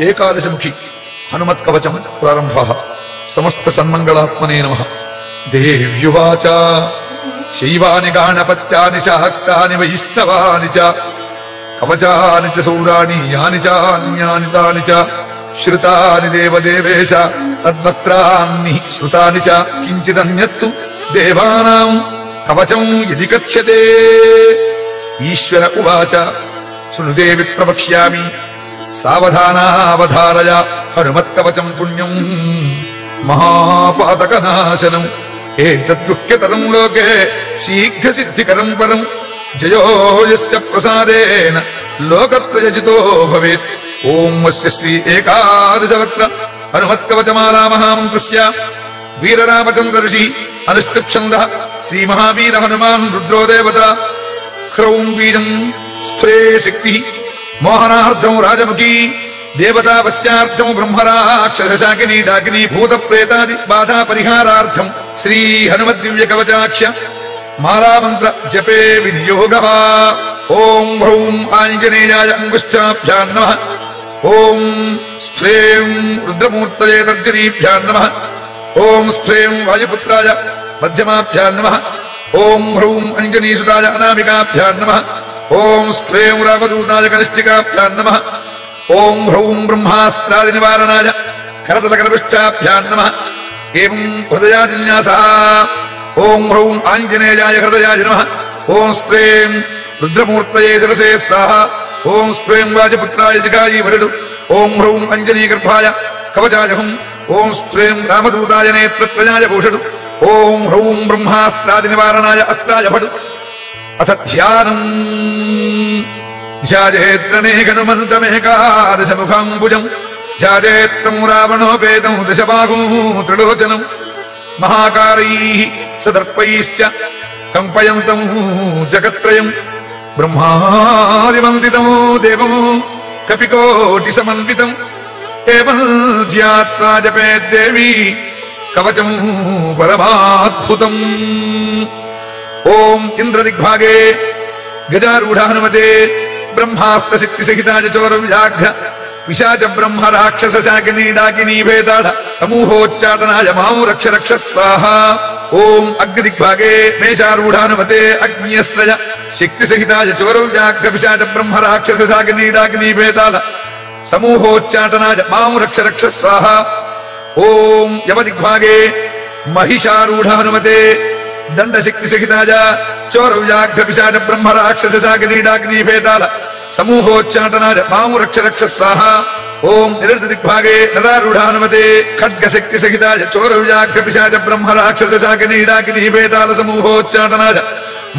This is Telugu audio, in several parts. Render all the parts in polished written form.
ఏకాదశముఖి హనుమత్కవచం ప్రారంభః. సమస్త సన్మంగళాత్మనే నమః. దేవ్యువాచ శైవాని గణపత్యాని శాక్తాని వైష్ణవాని చ కవచాని చ సౌరాణి యాని చ అన్యాని తాని చ శ్రుతాని దేవదేవేశ తద్వక్త్రాన్ని శ్రుతాని చ కించిదన్యత్తు దేవానాం కవచం యది కథ్యతే. ఈశ్వర ఉవాచ శృణుతే విప్రవక్ష్యామి సావధానావధారయ హనుమత్కవచం పుణ్యం మహాపాతకనాశనం. ఏతద్గుహ్యతరం లోకే శీఘ్రసిద్ధికరం పరం జయో యస్య ప్రసాదేన లోకత్రయజితో భవేత్. ఓం అస్య శ్రీ ఏకాదశవక్త్ర హనుమత్కవచమాలా మహామంత్రస్య వీరరామచంద్ర ఋషి అనుష్ఠుప్ఛందః శ్రీ మహావీర హనుమాన్ రుద్రో దేవత. హ్రౌం బీజం స్ఫురే శక్తి మోహనార్థం రాజముఖీ దేవతావశ్యార్థం బ్రహ్మరాక్షసశాకినీ డాకినీ భూత ప్రేతాది బాధా పరిహారార్థం శ్రీ హనుమద్దివ్య కవచాక్ష మాలామంత్ర జపే వినియోగః. ఓం హ్రౌం ఆంజనేయాయ అంగుష్ఠాభ్యాం నమః. ఓం స్ఫ్రేం రుద్రమూర్తయే తర్జనీభ్యాం నమః. ఓం స్ఫ్రేం వాయుపుత్రాయ మధ్యమాభ్యాం నమః. ఓం హ్రౌం అంజనీసుతాయ అనామికాభ్యాం నమః. ఓం స్ఫ్రేం రామదూతాయ కనిష్ఠికాభ్యాం నమః. ఓం హ్రౌం బ్రహ్మాస్త్రాది నివారణాయ కరతలకరపృష్ఠాభ్యాం నమః. ఏం హృదయాజిన్యాసః. ఓం హ్రౌం ఆంజనేయాయ హృదయాయ నమః. ఓం స్ప్రేం రుద్రమూర్తయే శిరసే స్వాహ. ఓం స్ప్రేం వాజపుత్రాయ శిఖాయీ వరుడు. ఓం హ్రౌం అంజనీగర్భాయ కవచాయ హుం. ఓం స్ప్రేం రామదూతాయ నేత్రత్రయాయ భూషడు. ఓం హ్రౌం బ్రహ్మాస్త్రాది నివారణాయ అస్త్రాయ భడు. అథ ధ్యానం. ధ్యాయేత్రనేకనుమంతమేకాదశముఖాంబుజం ధ్యాయేత్తం రావణోపేతం దశబాహుం త్రిలోచనం మహాకారైః సదర్పైశ్చ కంపయంతం జగత్రయం బ్రహ్మాదివందితం దేవం కపికోటి సమన్వితం. ఏవం ధ్యాత్వా జపేద్దేవీ కవచం పరమాద్భుతం. ఓం ఇంద్రదిగ్భాగే గజారూఢ హనుమతే బ్రహ్మాస్త్ర శక్తి సహితాయ చోరవ్యాఘ్ర విశాచ బ్రహ్మ రాక్షస శాకినీ డాకినీ భేదాళ సమూహోచ్చాటనాయ మాం రక్ష రక్ష స్వాహ. ఓం అగ్నిదిగ్భాగే మేషారూఢ హనుమతే అగ్నియస్త్రయ శక్తి సహితాయ చోరవ్యాఘ్ర విశాచ బ్రహ్మ రాక్షస శాకినీ డాకినీ భేదాళ సమూహోచ్చాటనాయ మాం రక్ష రక్ష స్వాహ. ఓం యమదిగ్భాగే మహిషారూఢ హనుమతే దండశక్తి సహితాయ చోరవ్యాఘ్ర పిశాచ బ్రహ్మ రాక్షస శాకినీ డాకినీ భేదాళ సమూహోచ్చాటనాయ మాం రక్ష రక్ష స్వాహ. ఓం నిరృతదిగ్భాగే నరారూఢ హనుమతే ఖడ్గశక్తి సహితాయ చోరవ్యాఘ్ర పిశాచ బ్రహ్మ రాక్షస శాకినీ డాకినీ భేదాళ సమూహోచ్చాటనాయ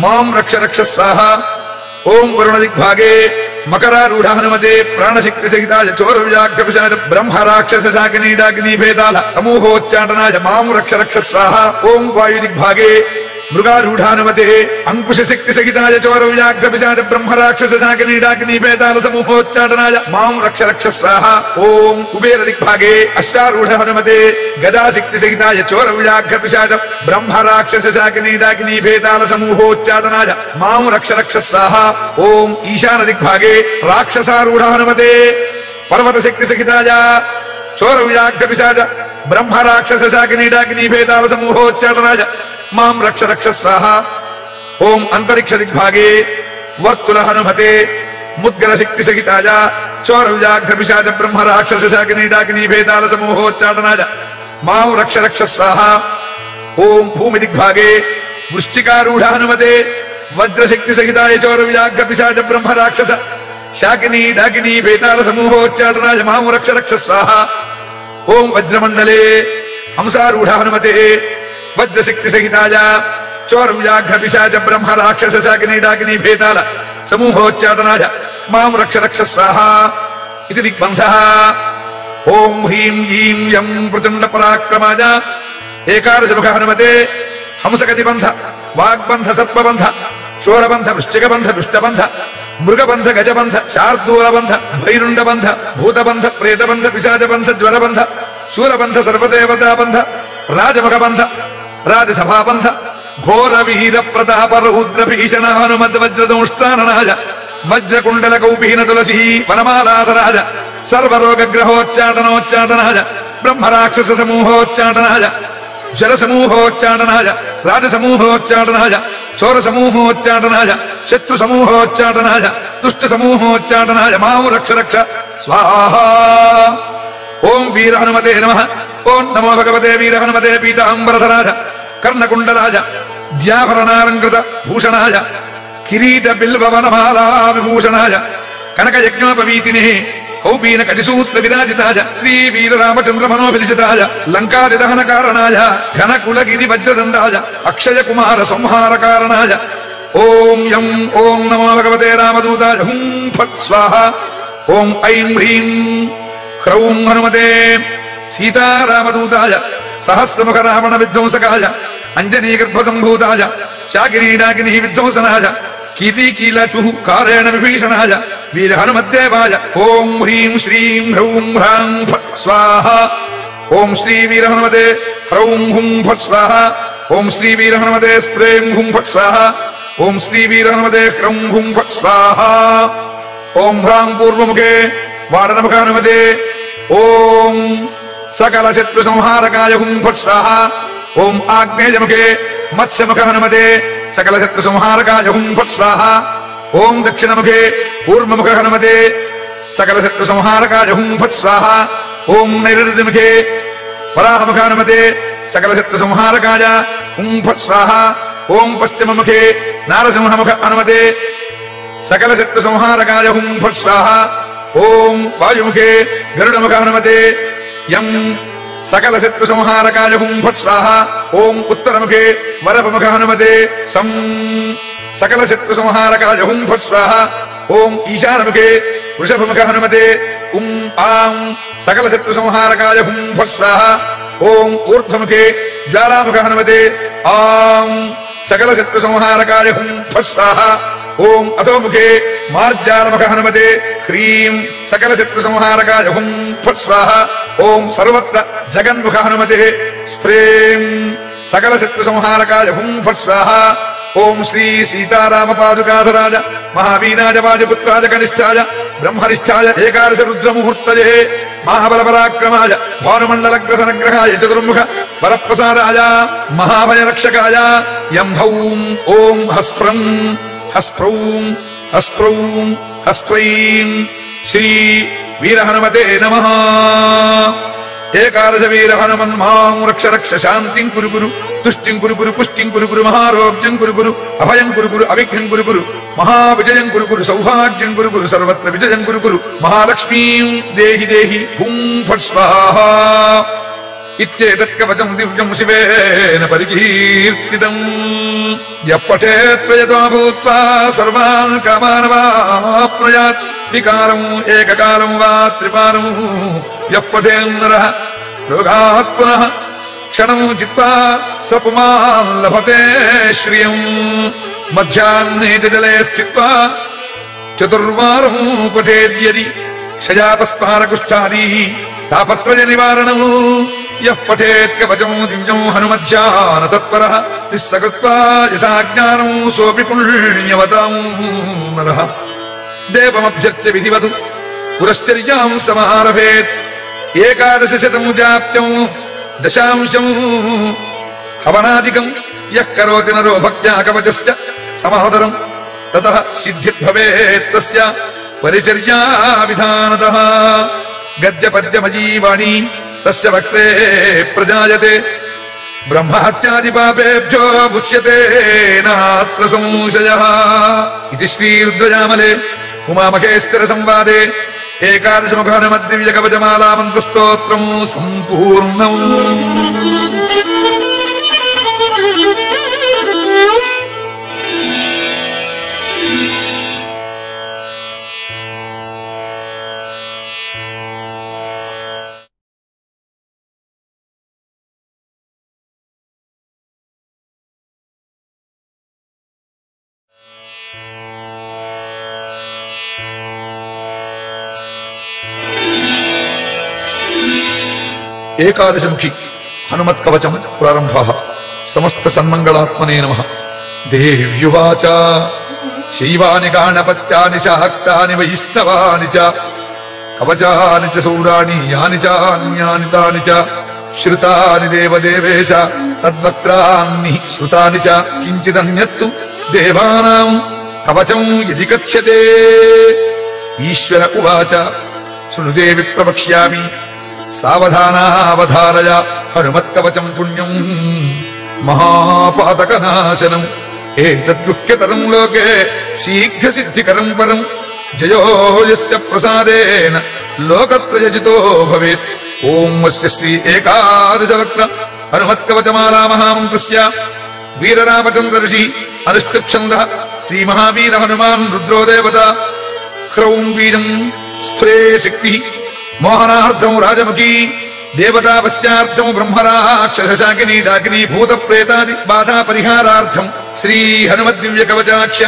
మాం రక్ష రక్ష స్వాహ. ఓం వరుణదిగ్భాగే మకరారూఢ హనుమతే ప్రాణశక్తి సహితాయ చోరవ్యాఘ్ర పిశాచ బ్రహ్మ రాక్షస శాకినీ డాకినీ భేదాళ సమూహోచ్చాటనాయ మాం రక్ష రక్ష స్వాహ. ఓం వాయుదిగ్భాగే మృగారూఢ హనుమతే అంకుశ శక్తి సహితాయ చోరవ్యాఘ్ర పిశాచ బ్రహ్మ రాక్షస శాకినీ డాకినీ భేదాళ సమూహోచ్చాటనాయ మాం రక్ష రక్ష స్వాహ. ఓం కుబేర దిగ్భాగే అశ్వారూఢ హనుమతే గదాశక్తి సహితాయ చోరవ్యాఘ్ర పిశాచ బ్రహ్మ రాక్షస శాకినీ డాకినీ భేదాళ సమూహోచ్చాటనాయ మాం రక్ష రక్ష స్వాహ. ఓం ఈశాన దిగ్భాగే రాక్షసారూఢ హనుమతే పర్వత శక్తి సహితాయ చోరవ్యాఘ్ర పిశాచ బ్రహ్మ రాక్షస శాకినీ డాకినీ భేదాళ సమూహోచ్చాటనాయ మాం రక్ష రక్ష స్వాహ. ఓం అంతరిక్ష దిగ్భాగే వర్తుల హనుమతే ముద్గర శక్తి సహితాయ చోరవ్యాఘ్ర పిశాచ బ్రహ్మ రాక్షస శాకినీ డాకినీ భేదాళ సమూహోచ్చాటనాయ మాం రక్ష రక్ష స్వాహ. ఓం భూమి దిగ్భాగే వృశ్చికారూఢ హనుమతే వజ్రశక్తి సహితాయ చోరవ్యాఘ్ర పిశాచ బ్రహ్మ రాక్షస శాకినీ డాకినీ భేదాళ సమూహోచ్చాటనాయ మాం రక్ష రక్ష స్వాహ. ఓం వజ్రమండలే హంసారూఢ హనుమతే వజ్రశక్తి సహితాయ చోరవ్యాఘ్ర పిశాచ బ్రహ్మ రాక్షస శాకినీ డాకినీ భేదాళ సమూహోచ్చాటనాయ మాం రక్ష రక్ష స్వాహ. ఇది దిగ్బంధః. ఓం హ్రీం ఈం యం ప్రచండ పరాక్రమాయ ఏకాదశముఖ హనుమతే హంసగతిబంధ వాగ్బంధ సర్పబంధ శూరబంధ వృశ్చికబంధ దుష్టబంధ మృగబంధ గజబంధ శార్దూలబంధ భైరుండబంధ భూతబంధ ప్రేతబంధ పిశాచబంధ జ్వరబంధ శూరబంధ సర్వదేవతాబంధ రాజముఖబంధ రాజసభాబంధ ఘోర వీర ప్రతాప రౌద్ర భీషణ హనుమద్ వజ్రదంష్ట్రాననాయ వజ్రకుండల కౌపీన తులసీ వనమాలాధరాజ सर्वरोगग्रहोच्चाटनोच्चाटनाय ब्रह्मराक्षस समूहोच्चाटनाय जल समूहोच्चाटनाय राजसमूहोच्चाटनाय चोर समूहोच्चाटनाय शत्रु समूहोच्चाटनाय दुष्ट समूहोच्चाटनाय मां रक्ष रक्ष स्वाहा। ओं वीर हनुमते नमः। ओं नमो भगवते वीर हनुमते पीतांबरधराय कर्णकुण्डलाय द्याभरणालङ्कृत भूषणाय किरीट बिल्ववनमाला विभूषणाय कनकयज्ञोपवीतिने कौपीन कटिसूत्र विराजिताय श्री वीर रामचंद्र मनोभिषिताय लंकादिदहन कारणाय घनकुलगिरि वज्रदंडाय अक्षय कुमार संहार कारणाय ओम यम ओम नमो भगवते रामदूताय हुं फट् स्वाहा। ओम ऐं ह्रीं ह्रौं हनुमते सीतारामदूताय सहस्रमुख रावण विध्वंसकाय अंजनी गर्भसंभूताय शाकिनी विध्वंसनाय कीलीकीलचुः कारेण विभीषणाय वीर हनुमद्देवाय ओं ह्रीं श्रीं ह्रौं ह्रां फट् स्वाहा। ओं श्री वीर हनुमते ह्रौं हुं फट् स्वाहा। ओं श्री वीर हनुमते स्प्रें हुं फट् स्वाहा। ओं श्री वीर हनुमते ह्रौं हुं फट् स्वाहा। ओं ह्रां पूर्वमुखे वाडनमुख हनुमते ओं सकल शत्रु संहारकाय हुं फट् स्वाहा। ओं आग्नेयमुखे मत्स्यमुख हनुमते सकल शत्रु संहारकाय हुं फट् स्वाहा। ओं दक्षिणमुखे कूर्ममुख हनुमते सकल शत्रु संहारकाय हुं फट् स्वाहा। ओं नैऋत्यमुखे वराहमुख हनुमते सकल शत्रु संहारकाय हुं फट् स्वाहा। ओं पश्चिममुखे नारसिंहमुख हनुमते सकल शत्रु संहारकाय हुं फट् स्वाहा। ओं वायुमुखे गरुडमुख हनुमते यं सकल शत्रु संहारकाय हुं फट् स्वाहा। ओं उत्तरमुखे वरपमुख हनुमते सं सकल शत्रु संहारकाय हुं फट् स्वाहा। ओं ईशानमुखे वृषभमुख हनुमते हुं आं सकल शत्रु संहारकाय हुं फट् स्वाहा। ओं ऊर्ध्वमुखे ज्वालामुख हनुमते आं सकल शत्रु संहारकाय हुं फट् स्वाहा। ओं अधोमुखे मार्जालमुख हनुमते ह्रीं सकल शत्रु संहारकाय हुं फट् स्वाहा। ओं सर्वत्र जगन्मुख हनुमते स्प्रें सकल शत्रु संहारकाय हुं फट् स्वाहा। ओं श्री सीताराम पादुकाधराज महावीराज वाजपुत्राज कनिष्ठाय ब्रह्मनिष्ठाय एकादश रुद्रमुहूर्तये महाबल पराक्रमाय भानुमण्डलग्रसनग्रहाय चतुर्मुख वरप्रसादाय महाभयरक्षकाय यं हौं ओं हस्प्रं हस्प्रौं हस्प्रौं हस्प्रैं श्री वीर हनुमते नमः। एकादश वीर हनुमन् मां रक्ष रक्ष शान्तिं कुरु कुरु तुष्टिं कुरु कुरु पुष्टिं कुरु कुरु महारोग्यं कुरु कुरु अभयं कुरु कुरु अविघ्नं कुरु कुरु महाविजयं कुरु कुरु सौभाग्यं कुरु कुरु सर्वत्र विजयं कुरु कुरु महालक्ष्मीं देहि देहि हुं फट् स्वाहा। इत्येतत्कवचं दिव्यं शिवेन परिकीर्तितम् यः पठेत् प्रयतो भूत्वा सर्वान् कामान् वाप्नुयात् विकारम् एककालं वा त्रिपारं यः पठेन्नरः रोगात् पुनः क्षणं जित्वा स पुमान् लभते श्रियम् मध्याह्ने च जले स्थित्वा चतुर्वारं पठेद्यदि क्षयापस्मारकुष्ठादि तापत्रय निवारणम् यः पठेत् कवचं दिव्यं हनुमध्यान तत्परः तिस्सकृत्वा यथा ज्ञानं सोऽपि पुण्यवतां नरः देवमभ्यर्च्य विधिवत् पुरश्चर्यां समारभेत् एकादश शतं जाप्त्यं दशांशं हवनादिकं यः करोति नरो भक्त्या कवचश्च समादरं ततः सिद्धिर्भवेत् तस्य परिचर्या विधानतः गद्यपद्यमयी वाणी तस्य वक्ते प्रजायते ब्रह्महत्यादि पापेभ्यो मुच्यते नात्र संशयः। इति श्री रुद्रयामले उमामहेश्वर संवादे एकादशमुख हनुमद्दिव्य कवचमाला मन्त्रस्तोत्रं सम्पूर्णम्। एकादशमुखी हनुमत् कवचम प्रारंभः। समस्त सन्मंगलात्मने नमः। देव्युवाच शैवानि गाणपत्यानि शाक्तानि वैष्णवानि च కవచాని చ శూరాణి యాని చ అన్యాని తాని చ శ్రుతాని దేవదేవేశ తద్వక్త్రాన్ని శ్రుతాని చ కించిదన్యత్తు దేవానాం కవచం యది కథ్యతే. ఈశ్వర ఉవాచ శృణుదేవి ప్రవక్ష్యామి సావధానావధారయ హనుమత్కవచం పుణ్యం మహాపాతకనాశనం ఏతద్గుహ్యతరం లోకే శీఘ్రసిద్ధికరం పరం జయో యస్య ప్రసాదేన లోకత్రయజితో భవేత్. ఓం అస్య శ్రీ ఏకాదశవక్త్ర హనుమత్కవచమాలా మహామంత్రస్య వీరరామచంద్ర ఋషి అనుష్ఠుప్ఛంద శ్రీ మహావీర హనుమాన్ రుద్రో దేవత హ్రౌం బీజం స్ఫురే శక్తి మోహనార్థం రాజముఖీ దేవతాపశ్యార్థం బ్రహ్మరాక్షసాకిని డాకిని భూత ప్రేతాది బాధా పరిహారార్థం శ్రీ హనుమద్దివ్య కవచాక్ష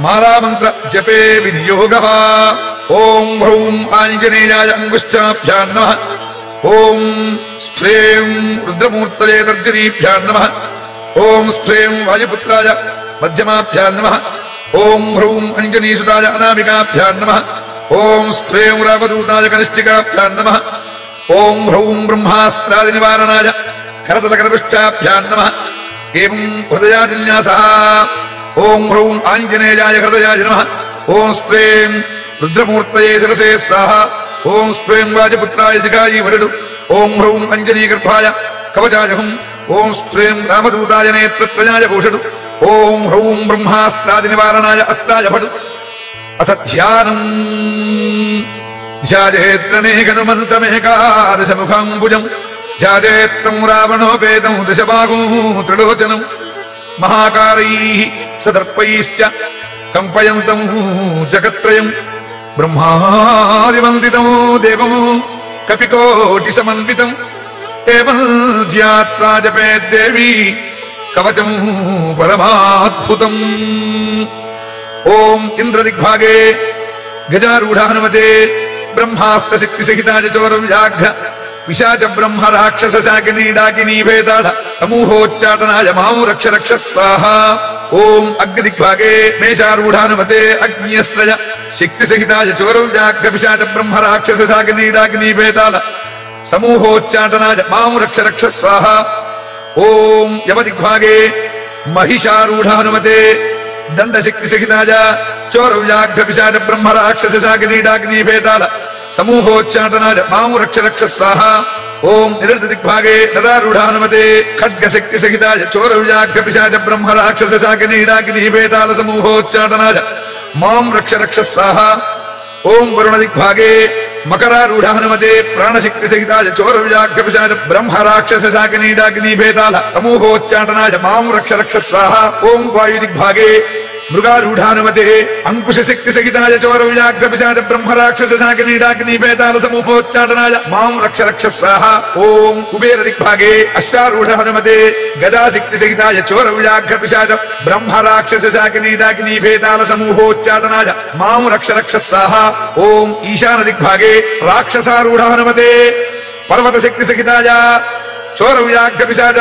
మాలామంత్ర జపే వినియోగ. ఓం హ్రౌం ఆంజనేయాయ అంగుష్టాభ్యాం నమః. ఓం స్ఫ్రేం రుద్రమూర్తయే తర్జనీభ్యాం నమః. ఓం స్ఫ్రేం వాయుపుత్రాయ మధ్యమాభ్యాం నమః. ఓం హ్రౌం అంజనీసుతాయ అనామికాభ్యాం నమః. ఓం స్ఫ్రేం రామదూతాయ కనిష్ఠికాభ్యాం నమః. ఓం హ్రౌం బ్రహ్మాస్త్రాది నివారణాయ కరతలకరపుష్టాభ్యాం నమః. ఏం హృదయాజిన్యాసః. ఓం హ్రౌం ఆంజనేయాయ హృదయాయ నమః. ఓం స్ప్రేం రుద్రమూర్తయే శిరసే స్వాహ. ఓం స్ప్రేం వాజపుత్రాయ శిఖాయి వరుడు. ఓం హ్రౌం అంజనీగర్భాయ కవచాయ హుం. ఓం స్ప్రేం రామదూతాయ నేత్రత్రయాయ భూషడు. ఓం హ్రౌం బ్రహ్మాస్త్రాది నివారణాయ అస్త్రాయ భడు. అథ ధ్యానం ధ్యాయేత్రనేకనుమంతమేకాదశముఖాంబుజం ధ్యాయేత్తం రావణోపేతం దశబాహుం త్రిలోచనం మహాకారైః సదర్పైశ్చ కంపయంతం జగత్రయం బ్రహ్మాదివందితం దేవం కపికోటి సమన్వితం ఏవం ధ్యాత్వా జపేద్దేవి కవచం పరమాద్భుతం. ఓం ఇంద్రదిగ్భాగే గజారూఢ హనుమతే బ్రహ్మాస్త్ర శక్తి సహితాయ చోర వ్యాఘ్ర పిశాచ బ్రహ్మ రాక్షస శాకినీ డాకినీ భేదాళ సమూహోచ్చాటనాయ మాం రక్ష రక్ష స్వాహ. ఓం అగ్నిదిగ్భాగే మేషారూఢ హనుమతే అగ్నియస్త్రయ శక్తి సహితాయ చోర వ్యాఘ్ర పిశాచ బ్రహ్మ రాక్షస శాకినీ డాకినీ భేదాళ సమూహోచ్చాటనాయ మాం రక్ష రక్ష స్వాహ. ఓం యమదిగ్భాగే మహిషారూఢ హనుమతే దండశక్తి సహితాయ చోర వ్యాఘ్ర పిశాచ బ్రహ్మ రాక్షస శాకినీ డాకినీ భేదాళ సమూహోచ్చాటనాయ మాం రక్ష రక్ష స్వాహ. ఓం నిరృతదిగ్భాగే నరారూఢ హనుమతే ఖడ్గశక్తి సహితాయ చోర వ్యాఘ్ర పిశాచ బ్రహ్మ రాక్షస శాకినీ డాకినీ భేదాళ సమూహోచ్చాటనాయ మాం రక్ష రక్ష స్వాహ. ఓం వరుణదిగ్భాగే మకరారూఢ హనుమతే ప్రాణశక్తి సహితాయ చోర వ్యాఘ్ర పిశాచ బ్రహ్మ రాక్షస శాకినీ డాకినీ భేదాళ సమూహోచ్చాటనాయ మాం రక్ష రక్ష స్వాహ. ఓం వాయుదిగ్భాగే మృగారూఢ హనుమతే అంకుశశక్తి సహితాయ చోర వ్యాఘ్ర పిశాచ బ్రహ్మ రాక్షస శాకినీ డాకినీ భేదాళ సమూహోచ్చాటనాయ మాం రక్ష రక్ష స్వాహ. ఓం కుబేర దిగ్భాగే అశ్వారూఢ హనుమతే గదాశక్తి సహితాయ చోర వ్యాఘ్ర పిశాచ బ్రహ్మ రాక్షస శాకినీ డాకినీ భేదాళ సమూహోచ్చాటనాయ మాం రక్ష రక్ష స్వాహ. ఓం ఈశాన దిగ్భాగే రాక్షసారూఢ హనుమతే పర్వత శక్తి సహితాయ చోర వ్యాఘ్ర పిశాచ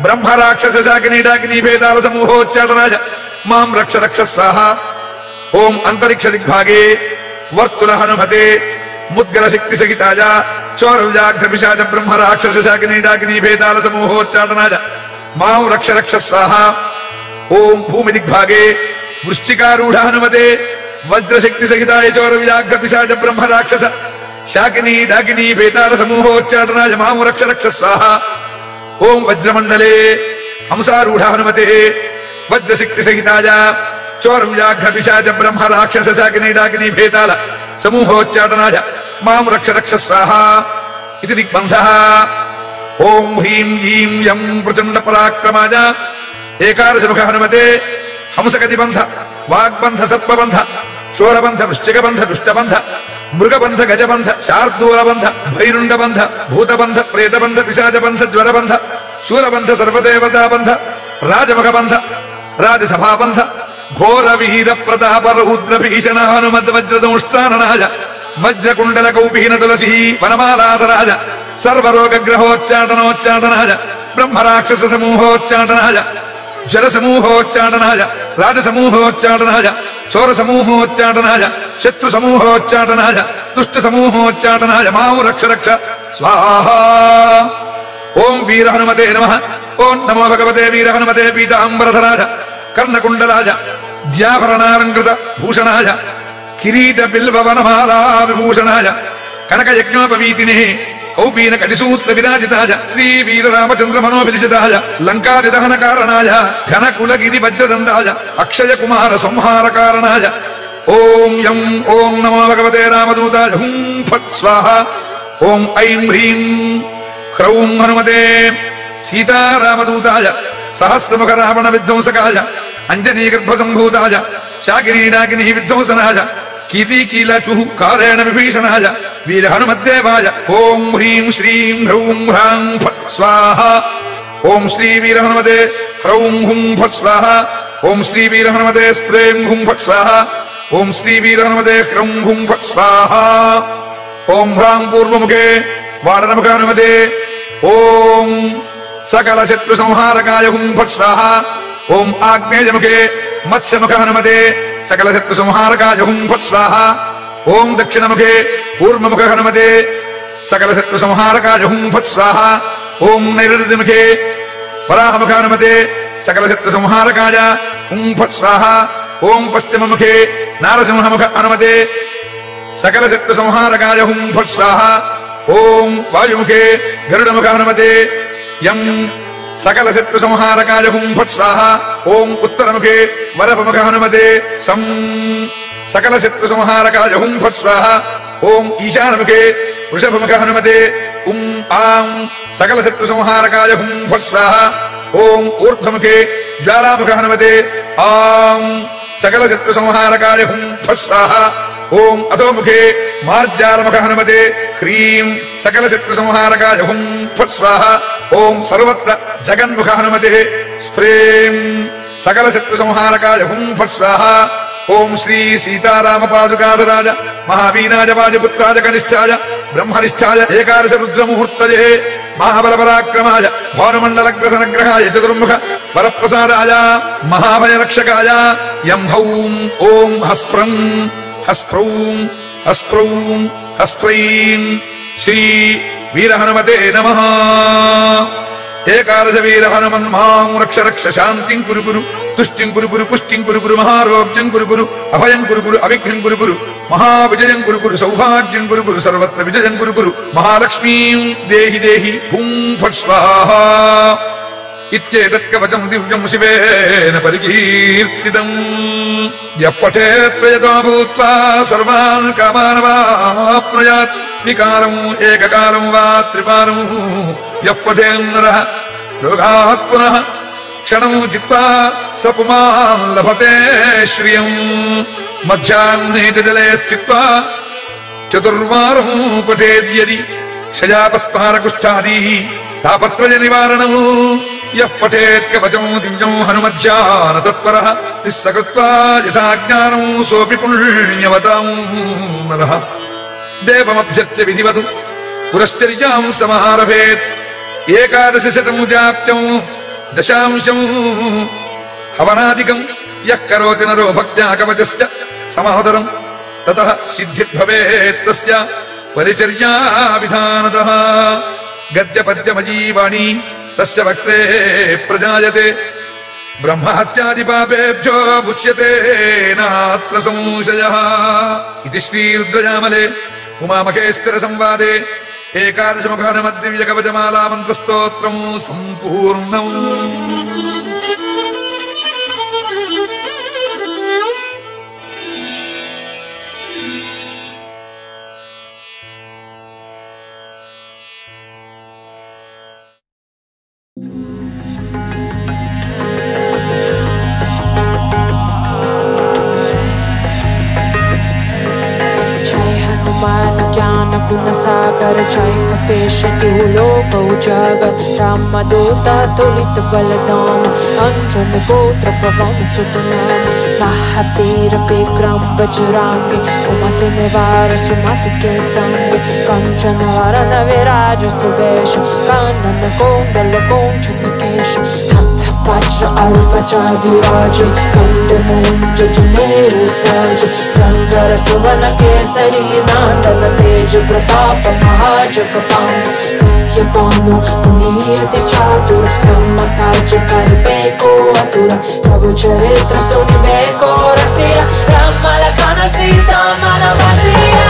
బ్రహ్మ రాక్షస శాకినీ డాకినీ భేదాళ సమూహోచ్చాటనాయ మాం రక్ష రక్ష స్వాహ. ఓం అంతరిక్ష దిగ్భాగే వర్తుల హనుమతే ముద్గర శక్తి సహితాయ చోర వ్యాఘ్ర పిశాచ బ్రహ్మ రాక్షస శాకినీ డాకినీ భేదాళ సమూహోచ్చాటనాయ మాం రక్ష రక్ష స్వాహ. ఓం భూమి దిగ్భాగే వృశ్చికారూఢ హనుమతే వజ్రశక్తి సహితాయ చోర వ్యాఘ్ర పిశాచ బ్రహ్మ రాక్షస శాకినీ డాకినీ భేదాళ సమూహోచ్చాటనాయ మాం రక్ష రక్ష స్వాహ. ఓం వజ్రమండలే హంసారూఢ హనుమతే వజ్రశక్తి సహితాయ చోర వ్యాఘ్ర పిశాచ బ్రహ్మ రాక్షస శాకినీ డాకినీ భేదాళ సమూహోచ్చాటనాయ మాం రక్ష రక్ష స్వాహ. ఇది దిగ్బంధః. ఓం హ్రీం ఈం యం ప్రచండ పరాక్రమాయ ఏకాదశముఖ హనుమతే హంసగతిబంధ వాగ్బంధ సర్పబంధ శూరబంధ వృశ్చికబంధ దుష్టబంధ మృగబంధ గజబంధ శార్దూలబంధ భైరుండబంధ భూతబంధ ప్రేతబంధ పిశాచబంధ జ్వరబంధ శూలబంధ సర్వదేవతాబంధ రాజముఖబంధ రాజసభాబంధ ఘోర వీర ప్రతాప రౌద్ర భీషణ హనుమద్వజ్రదంష్టాననాయ వజ్రకుండల కౌపీన తులసీ వనమాలాధరాజ సర్వరోగగ్రహోచ్చాటనోచ్చాటనాయ బ్రహ్మరాక్షస సమూహోచ్చాటనాయ జల సమూహోచ్చాటనాయ రాజ సమూహోచ్చాటనాయ చోర సమూహోచ్చాటనాయ శత్రు సమూహోచ్చాటనాయ దుష్ట సమూహోచ్చాటనాయ మాం రక్ష రక్ష స్వాహా. ఓం వీర హనుమతే నమః. ఓం నమో భగవతే వీర హనుమతే పీతాంబరధరాజ కర్ణకుండలాజ ద్యాభరణాలంకృత భూషణాయ కిరీట బిల్వవనమాలా విభూషణాయ కనకయజ్ఞోపవీతినే కౌపీన కటిసూత్ర విరాజితాయ శ్రీ వీర రామచంద్ర మనోభిషితాయ లంకాది దహన కారణాయ ఘన కులగిరి వజ్రదండాయ అక్షయ కుమార సంహార కారణాయ ఓం యం ఓం నమో భగవతే రామదూతాయ హుం ఫట్ స్వాహ. ఓం ఐం హ్రీం హ్రౌం హనుమతే సీతారామదూతాయ సహస్రముఖ రావణ విధ్వంసకాయ అంజనీ గర్భ సంభూతాయ శాకినీ విధ్వంసనాయ కీర్తికీలచు కారేణ విభీషణాయ వీర హనుమద్దేవాయ ఓం హ్రీం శ్రీం హ్రౌం హ్రాం ఫట్ స్వాహ. ఓం శ్రీ వీర హనుమతే హ్రౌం హుం ఫట్ స్వాహ. ఓం శ్రీ వీర హనుమతే స్ప్రేం హుం ఫట్ స్వాహ. ఓం శ్రీ వీర హనుమతే హ్రౌం హుం ఫట్ స్వాహ. ఓం హ్రాం పూర్వముఖే వాడనముఖ హనుమతే ఓం సకల శత్రు సంహారకాయ హుం ఫట్ స్వాహ. ఓం ఆగ్నేయముఖే మత్స్యముఖ హనుమతే సకల శత్రు సంహారకాయ హుం ఫట్ స్వాహ. ఓం దక్షిణముఖే కూర్మముఖ హనుమతే సకల శత్రు సంహారకాయ హుం ఫట్ స్వాహ. ఓం నైరుతిముఖే వరాహముఖ హనుమతే సకల శత్రు సంహారకాయ హుం ఫట్ స్వాహ. ఓం పశ్చిమముఖే నారసింహముఖ హనుమతే సకల శత్రు సంహారకాయ హుం ఫట్ స్వాహ. ఓం వాయుముఖే గరుడముఖ హనుమతే యం సకల శత్రు సంహారకాయ హుం ఫట్ స్వాహ. ఓం ఉత్తరముఖే వరపముఖ హనుమతే సం సకల శత్రు సంహారకాయ హుం ఫట్ స్వాహ. ఓం ఈశానముఖే వృషభముఖ హనుమతే హుం ఆం సకల శత్రు సంహారకాయ హుం ఫట్ స్వాహ. ఓం ఊర్ధ్వముఖే జ్వాలాముఖ హనుమతే ఆం సకల శత్రు సంహారకాయ హుం ఫట్ స్వాహ. ఓం అధోముఖే మార్జాలముఖ హనుమతే హ్రీం సకల శత్రు సంహారకాయ హుం ఫట్ స్వాహ. ఓం సర్వత్ర జగన్ముఖ హనుమతే స్ప్రేం సకల శత్రు సంహారకాయ హుం ఫట్ స్వాహ. ఓం శ్రీ సీతారామ పాదుకాధరాజ మహావీరాజ వాజపుత్రాజ కనిష్టాయ బ్రహ్మనిష్టాయ ఏకాదశ రుద్రముహూర్తజే మహాబల పరాక్రమాయ భానుమండలగ్రసనగ్రహాయ చతుర్ముఖ వరప్రసాదాయ మహాభయరక్షకాయ యం హౌం ఓం హస్ప్రం హస్ప్రౌం హస్ప్రౌం హస్ప్రైం శ్రీ వీర హనుమతే నమః. ఏకాదశ వీర హనుమన్ మాం రక్ష రక్ష శాంతిం కురు కురు తుష్టిం కురు కురు పుష్టిం కురు కురు మహారోగ్యం కురు కురు అభయం కురు కురు అవిఘ్నం కురు కురు మహావిజయం కురు కురు సౌభాగ్యం కురు కురు సర్వత్ర విజయం కురు కురు మహాలక్ష్మీం దేహి దేహి హుం ఫట్ స్వాహ. ఇత్యేతత్కవచం దివ్యం శివేన పరికీర్తితం యః పఠేత్ ప్రయతో భూత్వా సర్వాన్ కామానవాప్నుయాత్ వికారం ఏకకాలం వా త్రికాలం యః పఠేన్నరః రోగాత్ పునః క్షణం జిత్వా స పుమాన్ లభతే శ్రియం మధ్యాహ్నే చ జలే స్థిత్వా చతుర్వారం పఠేద్యది క్షయాపస్పారకుష్ఠాది తాపత్రయ నివారణం యః పఠేత్ కవచం దివ్యం హనుమధ్యాన తత్పరః తిస్సకృత్వా యథా జ్ఞానం సోపి పుణ్యవతాం నరః దేవమభ్యర్చ్య విధివతు పురశ్చర్యాం సమారభేత్ ఏకాదశ శతం జాప్యం దశాంశం హవనాదికం యః కరోతి నరో భక్త్యా కవచస్య సమాదరం తతః సిద్ధిర్భవేత్ తస్య పరిచర్యా విధానతః. గద్య పద్యమయీ వాణీ తస్య వక్తే ప్రజాయతే బ్రహ్మహత్యాది పాపేభ్యో ముచ్యతే నాత్ర సంశయః. ఇది శ్రీ రుద్రయామలే ఉమామహేశ్వర సంవాదే ఏకాదశముఖ హనుమద్దివ్య కవచమాలా మంత్రస్తోత్రం సంపూర్ణం. गुण सागर जय कपेश लोक उजागर रामदूत तुलित बलदाम अंजन गोत्र पवन सुत नाम महातीर विक्रम बजरंगी कुमति निवार सुमति के संग कंचन वरण विराज सुबेश कानन कुंडल कुंचित केश हाथ Vajra arvaja viraje Kande munja janeru saje Sangara suvana kesari Nandana teja pratapa mahajagapanda Vidyavanu kuniyati chatura Brahma karja karbeko atura Prabhu charitra sunibeko rasiya Rama lakana sita manavasiya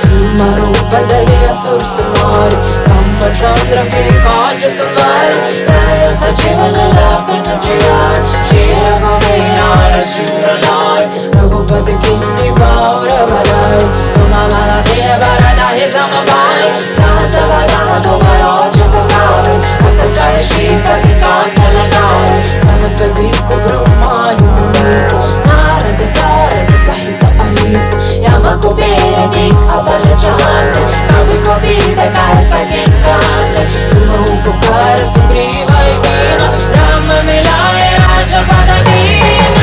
Bhimmarupadari asur samari Ramachandra ke kaaj samvari Laya sajivana lakana jiyai Shira govira rasura lai Raghupati kinni baura varai Tuma mama priya varada hi samabhai Sahasa vadana tumaro jasakave Asakaya Shripati kanta lagave Sanakadiku brahmani munisa Narada sarada sahita ahisa Yama kubera dik abala chahante Kabi kabi dekaya sakin kahante Tuma upakara sugriva ikina Rama milaye raja padadina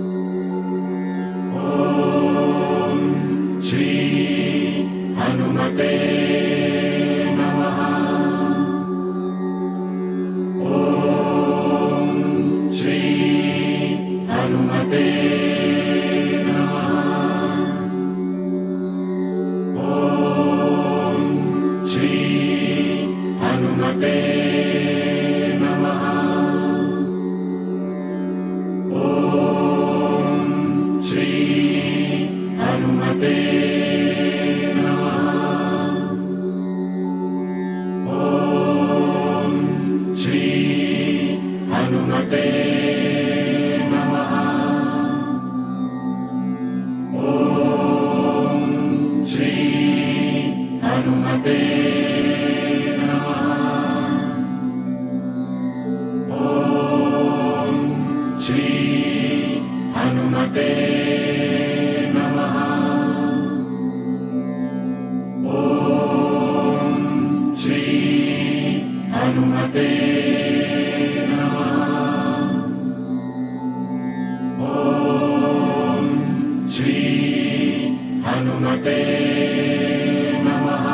Shri हनुमते नमः। ॐ श्री हनुमते नमः। ॐ श्री हनुमते नमः।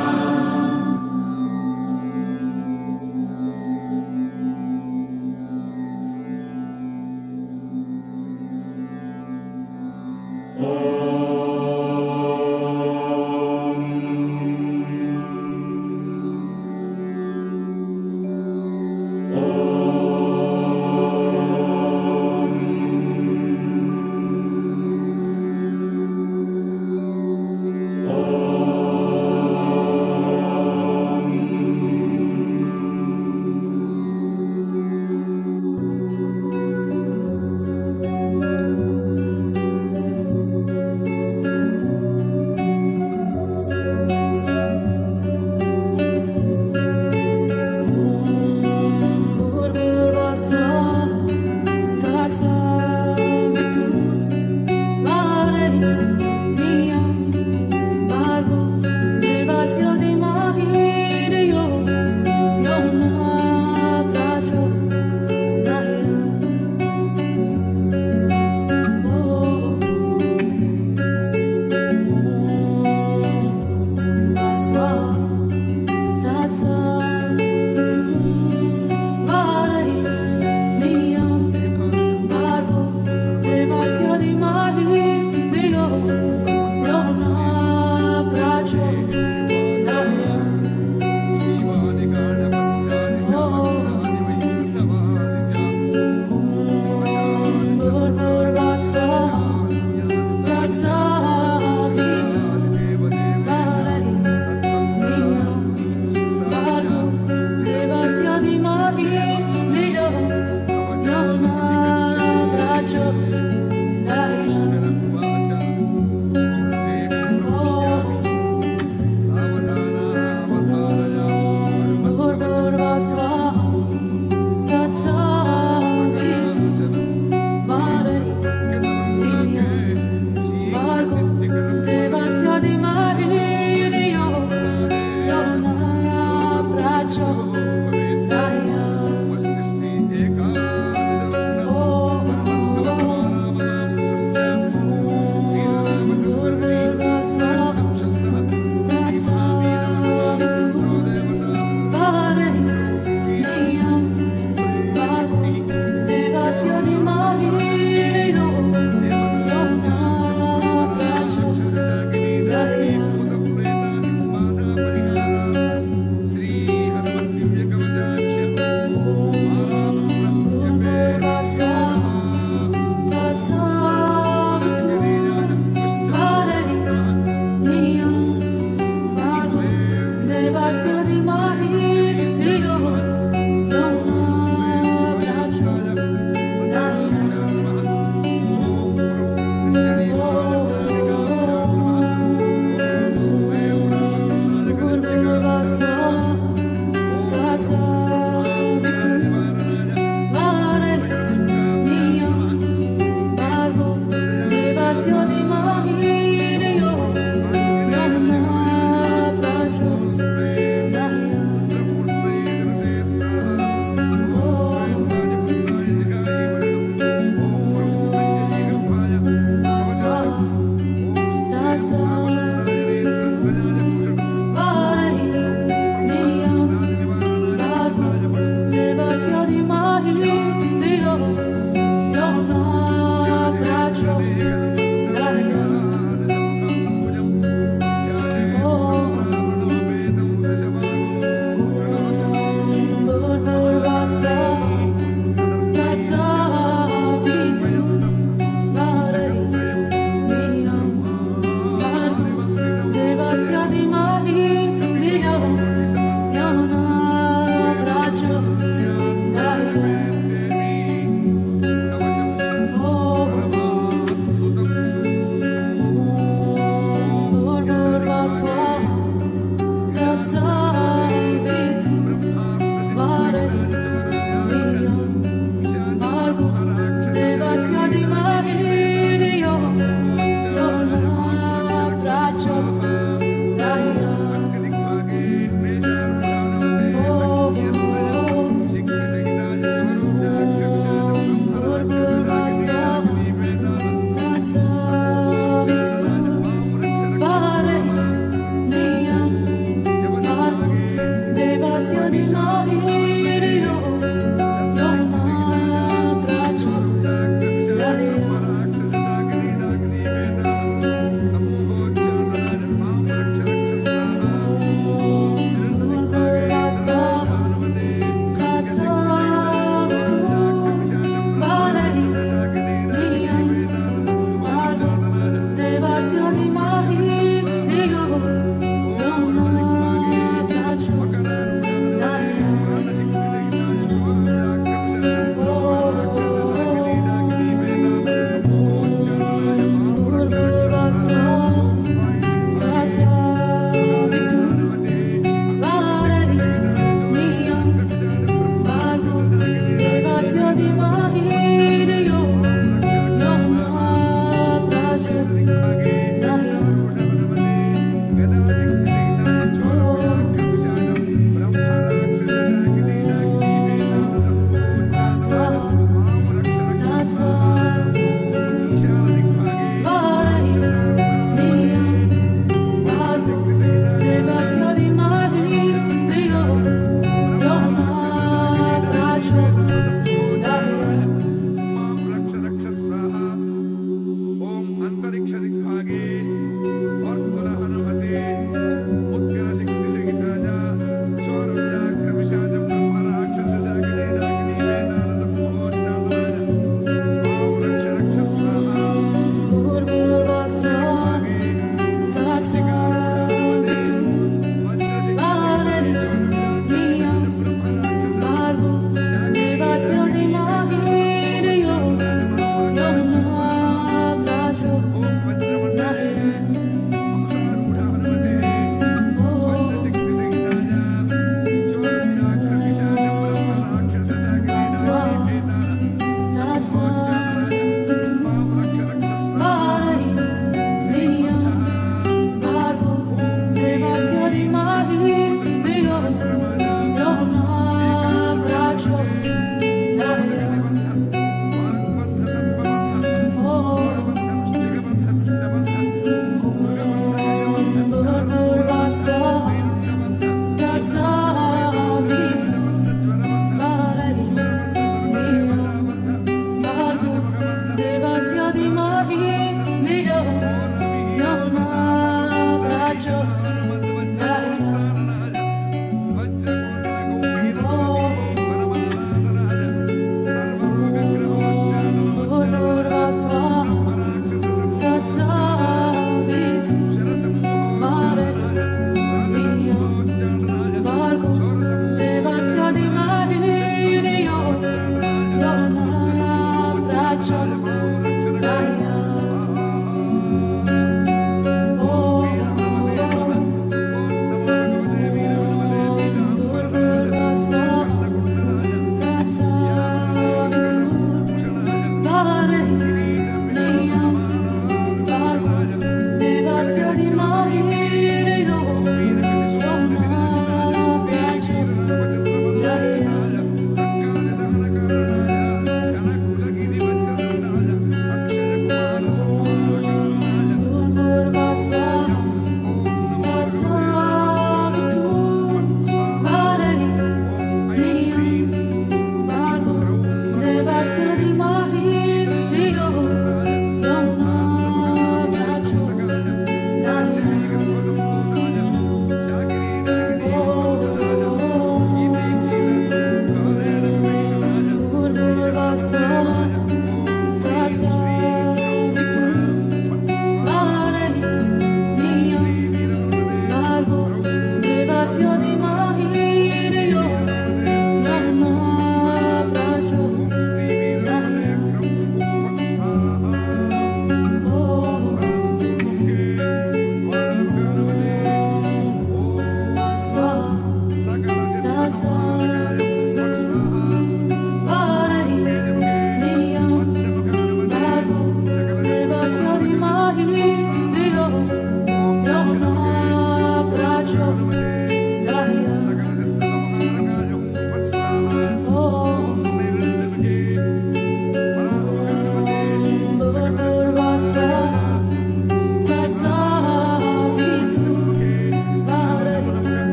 Oh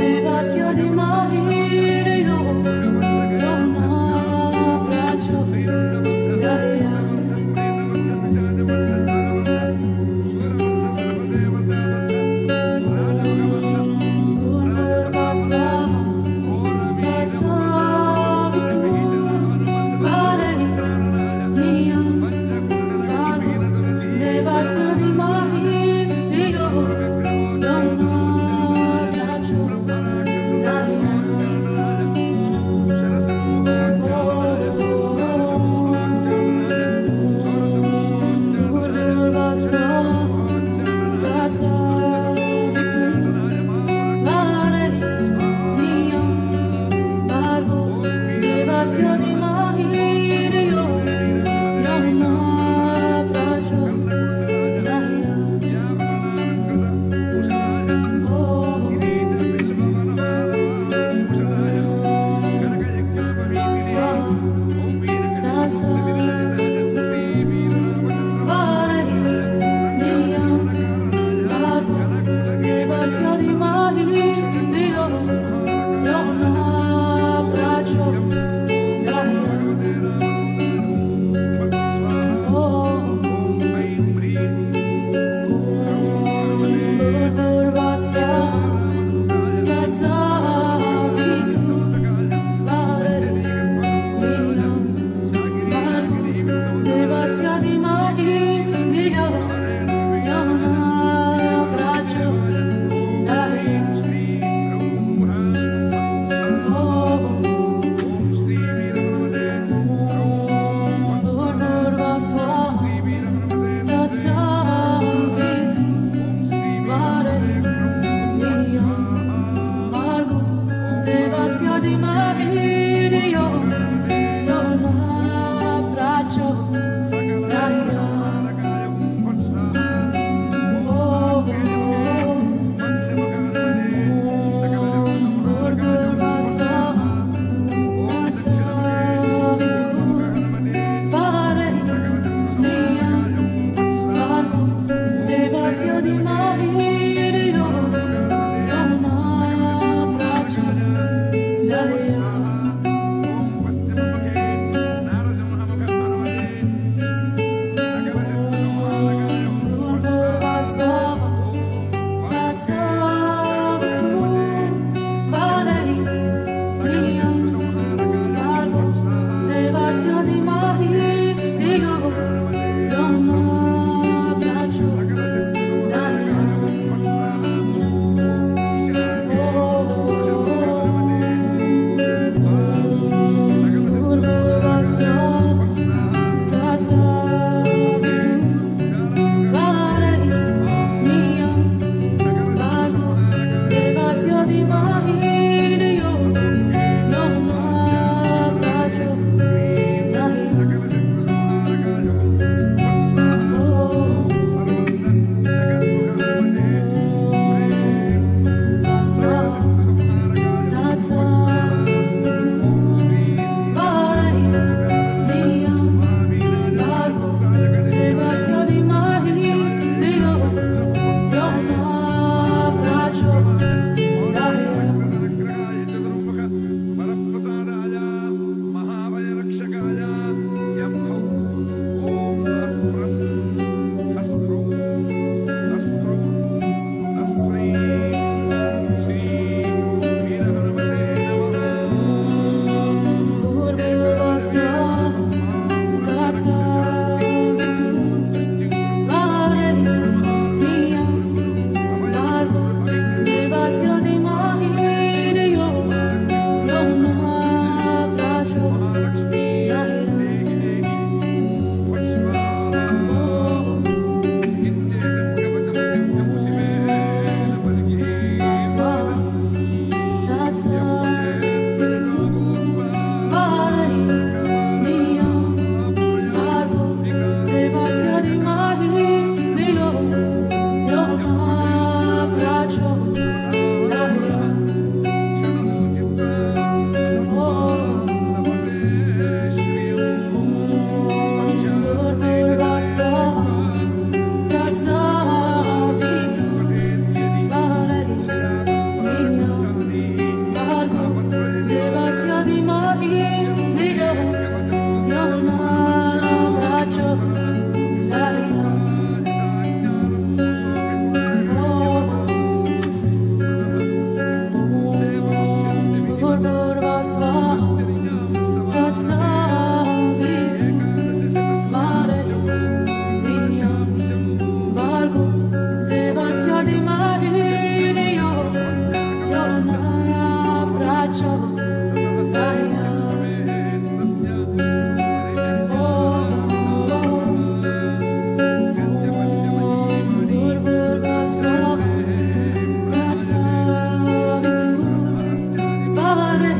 Devasya di mahir yo Pare